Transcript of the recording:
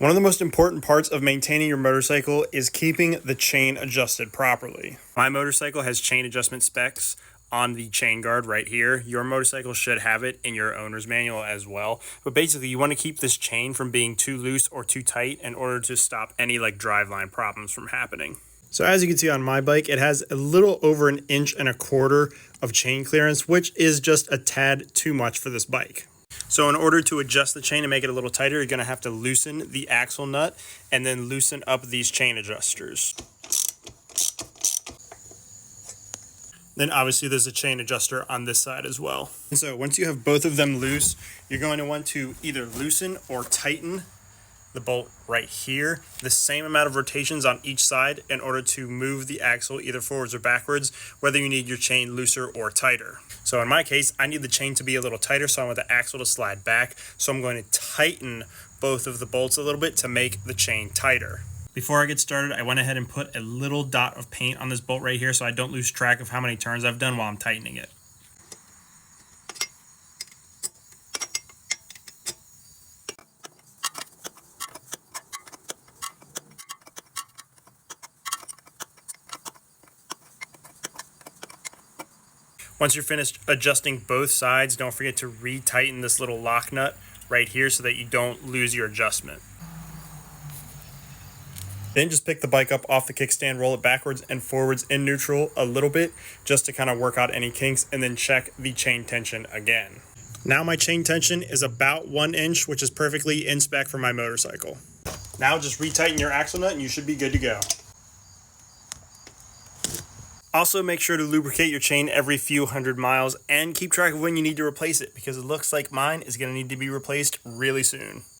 One of the most important parts of maintaining your motorcycle is keeping the chain adjusted properly. My motorcycle has chain adjustment specs on the chain guard right here. Your motorcycle should have it in your owner's manual as well. But basically, you want to keep this chain from being too loose or too tight in order to stop any driveline problems from happening. So as you can see on my bike, it has a little over 1.25 inches of chain clearance, which is just a tad too much for this bike. So in order to adjust the chain and make it a little tighter, you're going to have to loosen the axle nut and then loosen up these chain adjusters. Then obviously there's a chain adjuster on this side as well. And so once you have both of them loose, you're going to want to either loosen or tighten the bolt right here, the same amount of rotations on each side in order to move the axle either forwards or backwards, whether you need your chain looser or tighter. So in my case, I need the chain to be a little tighter, so I want the axle to slide back. So I'm going to tighten both of the bolts a little bit to make the chain tighter. Before I get started, I went ahead and put a little dot of paint on this bolt right here so I don't lose track of how many turns I've done while I'm tightening it. Once you're finished adjusting both sides, don't forget to re-tighten this little lock nut right here so that you don't lose your adjustment. Then just pick the bike up off the kickstand, roll it backwards and forwards in neutral a little bit just to kind of work out any kinks, and then check the chain tension again. Now my chain tension is about 1 inch, which is perfectly in spec for my motorcycle. Now just retighten your axle nut and you should be good to go. Also, make sure to lubricate your chain every few hundred miles and keep track of when you need to replace it, because it looks like mine is going to need to be replaced really soon.